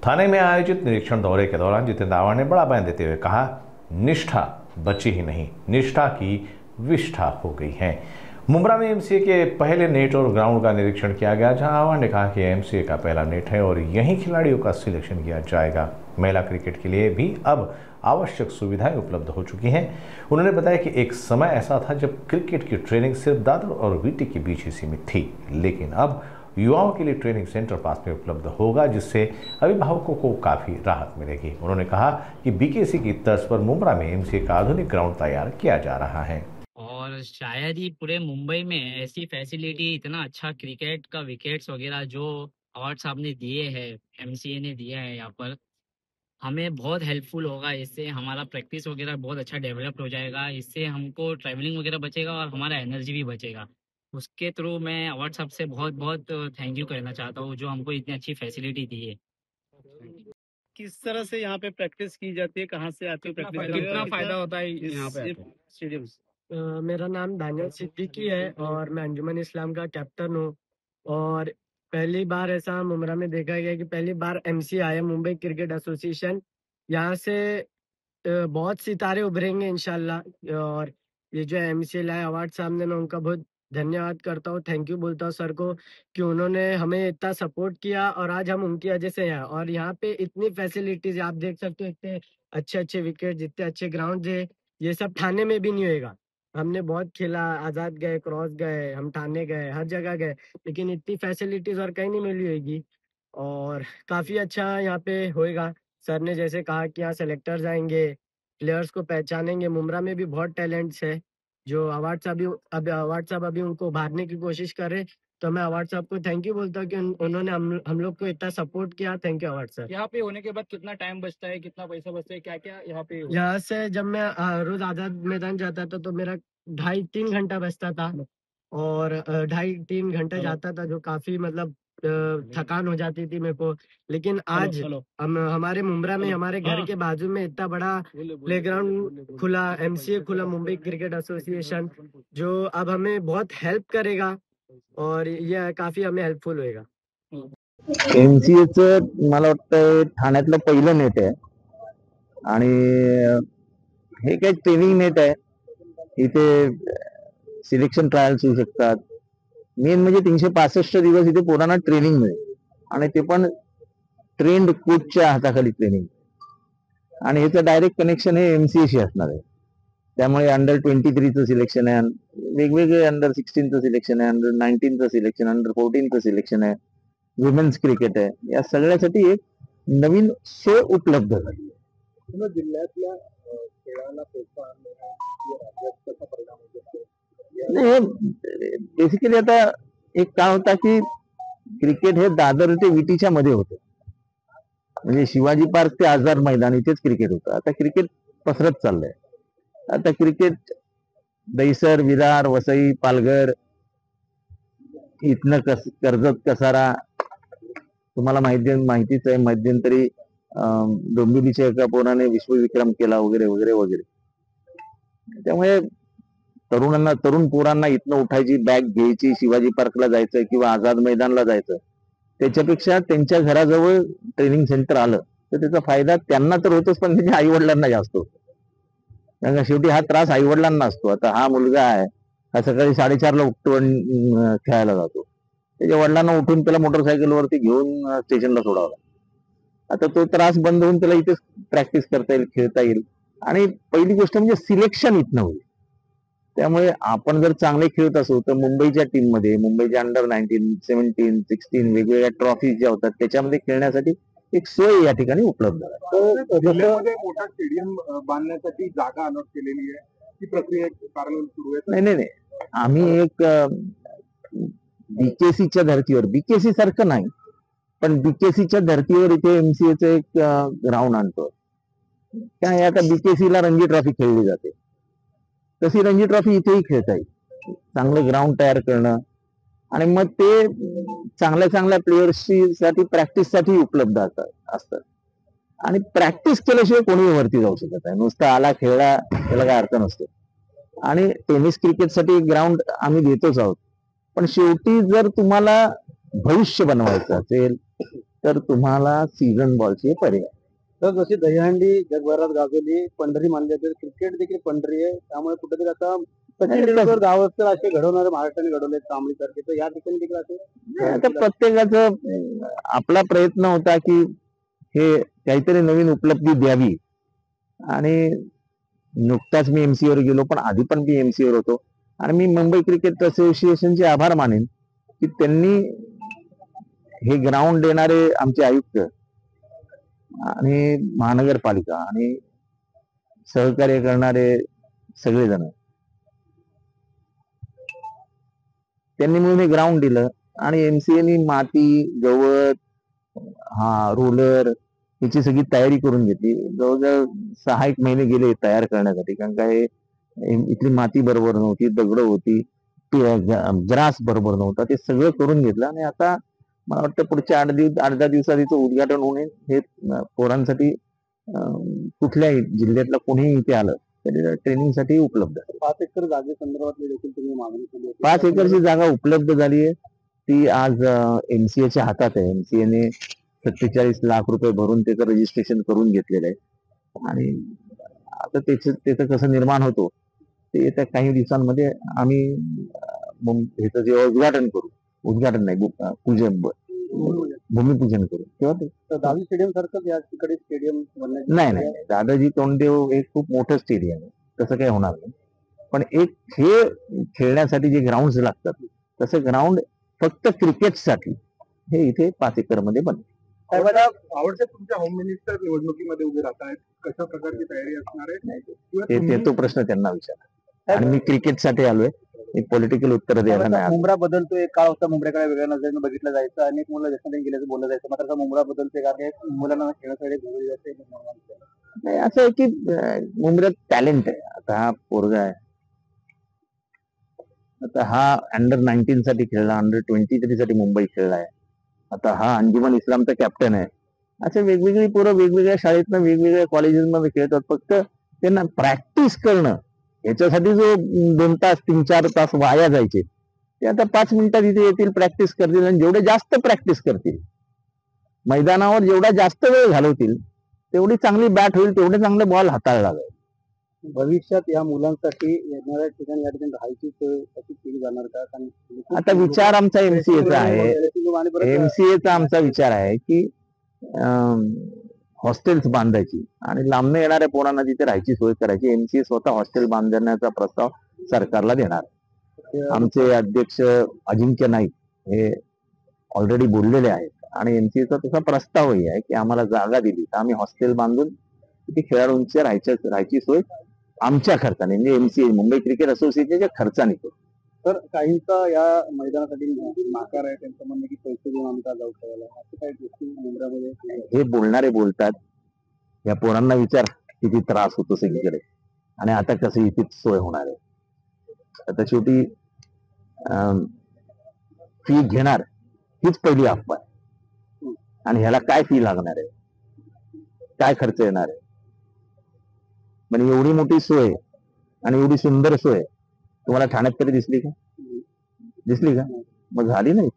थाने में आयोजित निरीक्षण दौरे के दौरान जितेंद्र आव्हाड ने बड़ा बयान देते हुए कहा, निष्ठा बची ही नहीं, निष्ठा की विष्ठा हो गई है। मुंब्रा में एमसीए के पहले नेट और ग्राउंड का निरीक्षण किया गया, जहां आव्हाड ने कहा कि एमसीए का पहला नेट है और यहीं खिलाड़ियों का सिलेक्शन किया जाएगा। महिला क्रिकेट के लिए भी अब आवश्यक सुविधाएं उपलब्ध हो चुकी हैं। उन्होंने बताया कि एक समय ऐसा था जब क्रिकेट की ट्रेनिंग सिर्फ दादर और वीटी के बीच ही सीमित थी, लेकिन अब युवाओं के लिए ट्रेनिंग सेंटर पास में उपलब्ध होगा, जिससे अभिभावकों को काफ़ी राहत मिलेगी। उन्होंने कहा कि बीकेसी की तर्ज पर मुंब्रा में एमसीए का आधुनिक ग्राउंड तैयार किया जा रहा है और शायद ही पूरे मुंबई में ऐसी फैसिलिटी, इतना अच्छा क्रिकेट का विकेट्स वगैरह जो अवार्ड साहब ने दिए हैं, एमसीए ने दिया है, यहाँ पर हमें बहुत हेल्पफुल होगा। इससे हमारा प्रैक्टिस वगैरह बहुत अच्छा डेवलप हो जाएगा। इससे हमको ट्रैवलिंग वगैरह बचेगा और हमारा एनर्जी भी बचेगा। उसके थ्रू मैं अवार्ड साहब से बहुत बहुत थैंक यू कहना चाहता हूँ, जो हमको इतनी अच्छी फैसिलिटी दी है। किस तरह से यहाँ पे प्रैक्टिस की जाती है, कहाँ से आती है प्रैक्टिस, कितना फायदा होता है यहाँ पे स्टेडियम? मेरा नाम दानियल सिद्दीकी है और मैं अंजुमन इस्लाम का कैप्टन हूँ। और पहली बार ऐसा मुंब्रा में देखा गया कि पहली बार एमसी आया, मुंबई क्रिकेट एसोसिएशन। यहाँ से बहुत सितारे उभरेंगे इंशाल्लाह। और ये जो एमसी लाए अवार्ड सामने, मैं उनका बहुत धन्यवाद करता हूँ, थैंक यू बोलता हूँ सर को कि उन्होंने हमें इतना सपोर्ट किया और आज हम उनकी वजह से हैं। और यहाँ पे इतनी फैसिलिटीज आप देख सकते हो, इतने अच्छे अच्छे विकेट, जितने अच्छे ग्राउंड है, ये सब थाने में भी नहीं होएगा। हमने बहुत खेला, आजाद गए, क्रॉस गए, हम थाने गए, हर जगह गए, लेकिन इतनी फैसिलिटीज और कहीं नहीं मिली होगी। और काफी अच्छा यहाँ पे होएगा। सर ने जैसे कहा कि यहाँ सेलेक्टर्स आएंगे, प्लेयर्स को पहचानेंगे। मुंब्रा में भी बहुत टैलेंट्स है जो अवार्ड साहब अभी उनको उभारने की कोशिश कर रहे। तो मैं अवार्ड साहब को थैंक यू बोलता हूँ कि उन्होंने हम लोग को इतना सपोर्ट किया। Thank you award sir. यहाँ पे होने के बाद कितना टाइम बचता है, कितना पैसा बचता है, क्या क्या यहाँ पे यहाँ से जब मैं रोज आजाद मैदान जाता था तो मेरा 2.5-3 घंटा बचता था। और 2.5-3 घंटा जाता था, जो काफी मतलब थकान हो जाती थी मेरे को। लेकिन आज हम हमारे मुंब्रा में, हमारे घर के बाजू में इतना बड़ा प्लेग्राउंड खुला, एमसीए खुला, मुंबई क्रिकेट एसोसिएशन, जो अब हमें बहुत हेल्प करेगा और यह काफी हमें हेल्पफुल होएगा। एमसीएचं मला वाटतं ठाण्यातलं पहिलं नेट आहे आणि हे काही ट्रेनिंग नेट आहे. इथे सिलेक्शन ट्रायल्स होऊ शकतात. मेन म्हणजे 365 दिवस इथे पोरांना ट्रेनिंग मिळेल आणि ते पण ट्रेंड कोचच्या हाताखाली ट्रेनिंग. आणि ह्याचं डायरेक्ट कनेक्शन हे एमसीएशी असणार आहे. त्यामुळे अंडर 23चं सिलेक्शन आहे, वेगवेगळे अंडर 16चं सिलेक्शन आहे, अंडर 19चं सिलेक्शन, अंडर 14चं सिलेक्शन आहे, विमेन्स क्रिकेट आहे. या सगळ्यासाठी एक नवीन सोय उपलब्ध झाली आहे. जिल्ह्यातल्या खेळाला प्रोत्साहन कसा परिणाम नाही, बेसिकली आता एक काय होता की क्रिकेट हे दादर ते विटीच्या मध्ये होतं. म्हणजे शिवाजी पार्क ते आझाद मैदान इथेच क्रिकेट होतं. आता क्रिकेट पसरत चाललंय. आता क्रिकेट दहिसर, विरार, वसई, पालघर, इथनं कर्जत, कसारा, तुम्हाला माहितीच आहे. मध्यंतरी डोंबिवलीच्या एका पोराने विश्वविक्रम केला वगैरे वगैरे वगैरे. त्यामुळे तरुण पोरांना इथनं उठायची, बॅग घ्यायची, शिवाजी पार्कला जायचं किंवा आझाद मैदानला जायचं, त्याच्यापेक्षा त्यांच्या घराजवळ ट्रेनिंग सेंटर आलं तर त्याचा फायदा त्यांना तर होतोच, पण त्यांच्या आई वडिलांना जास्त होतो. कारण शेवटी हा त्रास आई वडिलांना असतो. आता हा मुलगा आहे, हा सकाळी 4:30ला उठतो आणि खेळायला जातो. त्याच्या वडिलांना उठून त्याला मोटरसायकलवरती घेऊन स्टेशनला सोडावं लागतं. आता तो त्रास बंद होऊन त्याला इथेच प्रॅक्टिस करता येईल, खेळता येईल. आणि पहिली गोष्ट म्हणजे सिलेक्शन इथनं होईल. त्यामुळे आपण जर चांगले खेळत असू तर मुंबईच्या टीम मध्ये, मुंबईच्या अंडर 19, 17, 16 वेगवेगळ्या ट्रॉफी ज्या होतात त्याच्यामध्ये खेळण्यासाठी एक सोय या ठिकाणी उपलब्ध आहे. जिल्ह्यामध्ये मोठा स्टेडियम बांधण्यासाठी जागा अलॉट केलेली आहे, ती प्रक्रिया कार्यान्वित सुरू आहे. नाही, आम्ही एक बीकेसीच्या धर्तीवर, बीकेसी सारखं नाही पण बीकेसीच्या धर्तीवर इथे एमसीएचं एक ग्राउंड आणतो. काय आता बीकेसीला रणजी ट्रॉफी खेळली जाते, तशी रणजी ट्रॉफी इथेही खेळता येईल. चांगलं ग्राउंड तयार करणं आणि मग ते चांगल्या प्लेयर्सची साठी प्रॅक्टिससाठी उपलब्ध असतं. आणि प्रॅक्टिस केल्याशिवाय कोणी वरती जाऊ शकत नाही. नुसतं आला खेळला त्याला काय अर्थ नसतो. आणि टेनिस क्रिकेटसाठी ग्राउंड आम्ही देतोच आहोत, पण शेवटी जर तुम्हाला भविष्य बनवायचं असेल, तर तुम्हाला सीझन बॉलचे पर्याय. तर जशी दहीहंडी जगभरात गाजवली, पंढरी मानली जाते, क्रिकेट देखील पंढरी आहे. त्यामुळे कुठेतरी आता सचिन तेंडुलकर गावस्कर असे घडवणारे महाराष्ट्राने घडवले कांबळी सारखे, तर या ठिकाणी देखील असे आता प्रत्येकाचं आपला प्रयत्न होता की हे काहीतरी नवीन उपलब्धी द्यावी. आणि नुकताच मी MC वर गेलो, पण आधी पण मी MC वर होतो. आणि मी मुंबई क्रिकेट असोसिएशनचे आभार मानेन की त्यांनी हे ग्राउंड देणारे आमचे आयुक्त आणि महानगरपालिका आणि सहकार्य करणारे सगळेजण त्यांनी मिळून हे ग्राउंड दिलं. आणि MCAनी माती, गवत, रोलर याची सगळी तयारी करून घेतली. जवळजवळ 6-1 महिने गेले तयार करण्यासाठी, कारण काय इथली माती बरोबर नव्हती, दगड होती, ग्रास बरोबर नव्हता, ते सगळं करून घेतलं. आणि आता मला वाटतं पुढच्या 8-10 दिवसात याचं उद्घाटन होणे हे पोरांसाठी कुठल्याही जिल्ह्यातला कोणीही इथे आलं तरी ट्रेनिंगसाठी उपलब्ध आहे. 5 एकर जागेसंदर्भात देखील तुम्ही मागणी केली होती. 5 एकरची जागा उपलब्ध झाली आहे. ती आज MCAच्या हातात आहे. MCAने 47 लाख रुपये भरून त्याचं रजिस्ट्रेशन करून घेतलेलं आहे. आणि आता त्याचं कसं निर्माण होतो ते येत्या काही दिवसांमध्ये आम्ही ह्याचं जेव्हा उद्घाटन नाही, भूमिपूजन करू तेव्हा तर दादा स्टेडियम सारखंच या ठिकाणी स्टेडियम बनण्याची नाही, दादाजी तोंडदेव एक खूप मोठं स्टेडियम आहे, तसं काही होणार नाही. पण एक खेळ खेळण्यासाठी जे ग्राउंड लागतात तसं ग्राउंड फक्त क्रिकेटसाठी हे इथे 5 एकर मध्ये बनते. आवडते तुमच्या होम मिनिस्टर निवडणुकीमध्ये उभे राहत आहेत, कशा प्रकारची तयारी असणार आहे? तो प्रश्न त्यांना विचारा. आणि मी क्रिकेटसाठी आलोय, एक पॉलिटिकल उत्तर द्यायला नाही. मुंबरा बदलतोय, एक काळ होता मुंबऱ्याकडे वेगळ्या नजरेनं बघितलं जायचं, अनेक मुलं देशाने गेल्याचं बोललं जायचं, मात्र आता मुंबरा बदलतोय कारण मुलांना खेळासाठी घेऊन जाते. नाही, असं आहे की मुंबईत टॅलेंट आहे. आता हा पोरगा आहे, आता हा अंडर-19 साठी खेळला, अंडर-23 साठी मुंबई खेळलाय. आता हा अंजुमन इस्लामचा कॅप्टन आहे. असे वेगवेगळी पोरं वेगवेगळ्या शाळेतनं वेगवेगळ्या कॉलेजेसमध्ये खेळतात. फक्त त्यांना प्रॅक्टिस करणं याच्यासाठी जो 2 तास 3-4 तास वाया जायचे ते आता 5 मिनिटात इथे येतील, प्रॅक्टिस करतील. आणि जेवढे जास्त प्रॅक्टिस करतील, मैदानावर जेवढा जास्त वेळ घालवतील, तेवढी चांगली बॅट होईल, तेवढे चांगले बॉल हाताळला जाईल. भविष्यात या मुलांसाठी येणाऱ्या ठिकाणी या ठिकाणी राहायची सोय कशी केली जाणार का? आता विचार आमचा MCAचा आहे. MCAचा आमचा विचार आहे की हॉस्टेल्स बांधायची आणि लांबने येणाऱ्या पोरांना तिथे राहायची सोय करायची. MCA स्वतः हॉस्टेल बांधण्याचा प्रस्ताव सरकारला देणार. आमचे अध्यक्ष अजिंक्य नाईक हे ऑलरेडी बोललेले आहेत. आणि MCAचा तसा प्रस्तावही आहे की आम्हाला जागा दिली तर आम्ही हॉस्टेल बांधून तिथे खेळाडूंच्या राहायची सोय आमच्या खर्चाने, म्हणजे MCA मुंबई क्रिकेट असोसिएशनच्या खर्चाने करू. तर काहींचा या मैदानासाठी नाकार आहे, त्यांचं म्हणणं की पैसे देऊन आमचा जाऊ खेळायला, असं काही गोष्टी मुंबईमध्ये हे बोलणारे बोलतात. या पोरांना विचार किती त्रास होतो सगळीकडे, आणि आता कसं इथे सोय होणार आहे. आता शेवटी फी घेणार हीच पहिली अफवा आहे. आणि ह्याला काय फी लागणार आहे, काय खर्च येणार आहे. म्हणजे एवढी मोठी सोय आणि एवढी सुंदर सोय तुम्हाला ठाण्यात तरी दिसली का? मग झाली नाही.